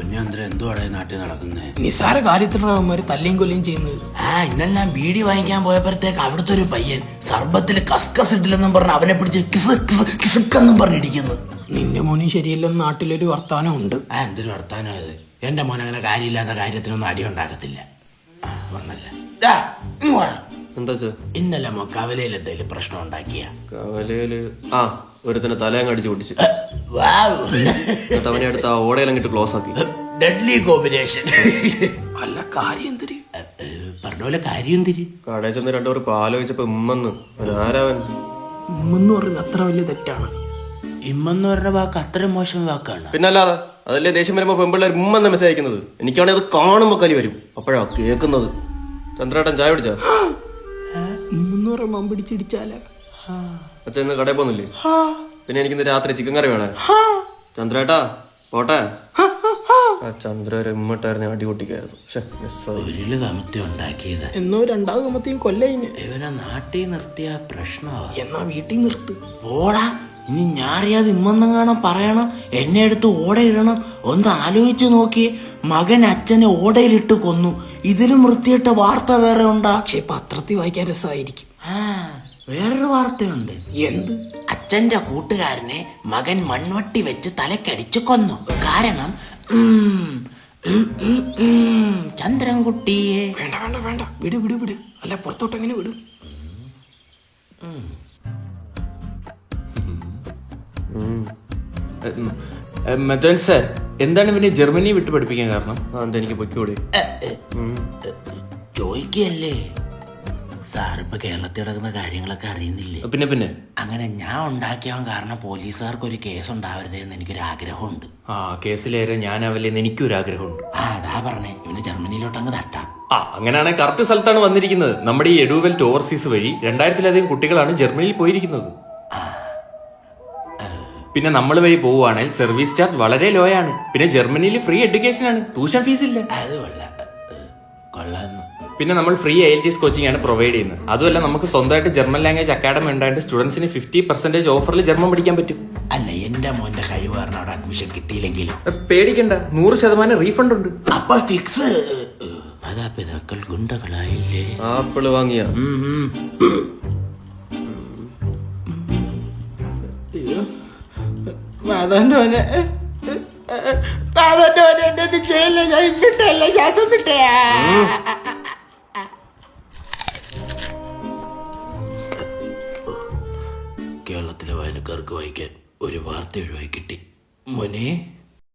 പൊന്നേന്ദ്രൻ എന്തുവാടെ നാട്ടിൽ നടക്കുന്നത്? നിസാര കാര്യത്തിലവന്മാര് തല്ലിയും കൊല്ലിയും ചെയ്യുന്നത്. ഇന്നെല്ലാം ബീഡി വാങ്ങിക്കാൻ പോയപ്പോഴത്തേക്ക് അവിടുത്തെ ഒരു പയ്യൻ സർബത്തിൽ കസ്കസ് ഇട്ടില്ലെന്നും പറഞ്ഞ് അവനെ പിടിച്ച് കിസുക്കെന്നും പറഞ്ഞിരിക്കുന്നത്. നിന്റെ മോനും ശരിയല്ലെന്ന് നാട്ടിലൊരു വർത്താനം ഉണ്ട്. എന്തൊരു വർത്താനം അത്? എന്റെ മോൻ അങ്ങനെ കാര്യമില്ലാത്ത കാര്യത്തിനൊന്നും അടി ഉണ്ടാക്കത്തില്ല. വന്നല്ല എന്താ ഇന്നലെ മോ കവലയിൽ എന്തെങ്കിലും പ്രശ്നം ഉണ്ടാക്കിയ? കവലയില് ഒരുത്തന്നെ തലയും കടിച്ചു പൊട്ടിച്ച് അവനെ അടുത്ത് ആ ഓടയിലങ്ങിട്ട് ക്ലോസ് ആക്കി. Deadly combination. അല്ല കാര്യം എന്തിരി പറഞ്ഞ പോലെ കാര്യം എന്തിരി? കടയിൽ ചെന്ന് രണ്ടുപേർ പാലോചിച്ചപ്പോ ഉമ്മെന്ന് ആരാവൻ ഉമ്മെന്ന് പറയുന്നത് അത്ര വലിയ തെറ്റാണ്. ഇമ്മെന്ന് പറഞ്ഞ വാക്ക് അത്ര മോശം വാക്കാണ്. പിന്നല്ലാതെ അതല്ലേ ദേഷ്യം വരുമ്പോ പെമ്പിള്ളേർ ഉമ്മെന്ന് മെസ്സേജ് അയക്കുന്നത്. എനിക്കാണെങ്കിൽ അത് കാണുമ്പോ കലി വരും. അപ്പോഴാ കേൾക്കുന്നത്. ചന്ദ്രേട്ടൻ ചായ പിടിച്ചാ? ഉമ്മെന്ന് പറയുമ്പോ പിടിച്ചിടിച്ചാല അച്ഛൻ ഇന്ന് കടയിൽ പോകുന്നില്ലേ? പിന്നെ എനിക്കിന്ന് രാത്രി ചിക്കൻ കറി വേണേ. ചന്ദ്രേട്ടാ പോട്ടെ. ചന്ദ്ര ഒരു ഉമ്മട്ടായിരുന്നു അടി പൊട്ടിക്കായിരുന്നു. ഉണ്ടാക്കിയത് എന്നോ രണ്ടാമത് കമ്മത്തെയും കൊല്ലയിന്. ഇവനെ നാട്ടിൽ നിർത്തിയ പ്രശ്നമാ. എന്നാ വീട്ടിൽ നിർത്ത്. ഓടാ, ഇനി ഞാറിയാതെ ഇമ്മെന്നെങ്ങാണം പറയണം, എന്നെ എടുത്ത് ഓടയിടണം. ഒന്ന് ആലോചിച്ച് നോക്കി, മകൻ അച്ഛനെ ഓടയിലിട്ട് കൊന്നു. ഇതിലും വൃത്തിയിട്ട വാർത്ത വേറെ ഉണ്ടാ? പക്ഷെ പത്രത്തിൽ വായിക്കാൻ രസമായിരിക്കും. വേറൊരു വാർത്തയുണ്ട്. എന്ത്? അച്ഛന്റെ കൂട്ടുകാരനെ മകൻ മൺവട്ടി വെച്ച് തലക്കടിച്ച് കൊന്നു. കാരണം ചന്ദ്രൻകുട്ടിയെ. വേണ്ട വേണ്ട വേണ്ട, വിട് വിട് വിട്. അല്ല പുറത്തോട്ട് എങ്ങനെ വിടും? മദൻ സാർ, എന്താണ് ഇവനെ ജർമ്മനി വിട്ട് പഠിപ്പിക്കാൻ കാരണം? എനിക്ക് പൊയ്ക്കൂടെ? ചോദിക്കല്ലേ സാർ, ഇപ്പൊ കേരളത്തിൽ നടക്കുന്ന കാര്യങ്ങളൊക്കെ അറിയുന്നില്ലേ? പിന്നെ പിന്നെ അങ്ങനെ ഞാൻ ഉണ്ടാക്കിയവൻ കാരണം പോലീസുകാർക്ക് ഒരു കേസ് ഉണ്ടാവരുതെന്ന് എനിക്കൊരു ആഗ്രഹമുണ്ട്. കേസിലേറെ ഞാനാവല്ലേന്ന് എനിക്കൊരു ആഗ്രഹമുണ്ട്. അതാ പറഞ്ഞേ, ഇവന് ജർമ്മനിയിലോട്ട് അങ്ങ് തട്ടാം. അങ്ങനെയാണെങ്കിൽ കറക്റ്റ് സ്ഥലത്താണ് വന്നിരിക്കുന്നത്. നമ്മുടെ ഈ എഡുവെൽറ്റ് ഓവർസീസ് വഴി 2000-ലധികം കുട്ടികളാണ് ജർമ്മനിയിൽ പോയിരിക്കുന്നത്. പിന്നെ നമ്മൾ വഴി പോവുകയാണെങ്കിൽ സർവീസ് ചാർജ് വളരെ ലോ ആണ്. പിന്നെ ജർമ്മനിയിൽ ഫ്രീ എഡ്യൂക്കേഷൻ ആണ്, ട്യൂഷൻ ഫീസ് ഇല്ല. അത് കൊള്ളാം. പിന്നെ നമ്മൾ ഫ്രീ IELTS കോച്ചിങ് ആണ് പ്രൊവൈഡ് ചെയ്യുന്നത്. അതുമല്ല, നമുക്ക് സ്വന്തമായിട്ട് ജർമ്മൻ ലാംഗ്വേജ് അക്കാഡമി ഉണ്ടായിട്ട് സ്റ്റുഡൻസിന് 50% ഓഫറിൽ ജർമ്മൻ പഠിക്കാൻ പറ്റും. അല്ല, എന്റെ മോന്റെ കഴിവ് കാരണം അവിടെ അഡ്മിഷൻ കിട്ടിയില്ലെങ്കിലും പേടിക്കണ്ട, 100% റീഫണ്ട് ഉണ്ട്. അപ്പൊ ഫിക്സ്. മാതാപിതാക്കൾ ഗുണ്ടകളായില്ലേ? ആപ്പിള് വാങ്ങിയ കേരളത്തിലെ വായനക്കാർക്ക് വായിക്കാൻ ഒരു വാർത്ത ഒഴിവായി കിട്ടി. മോനെ,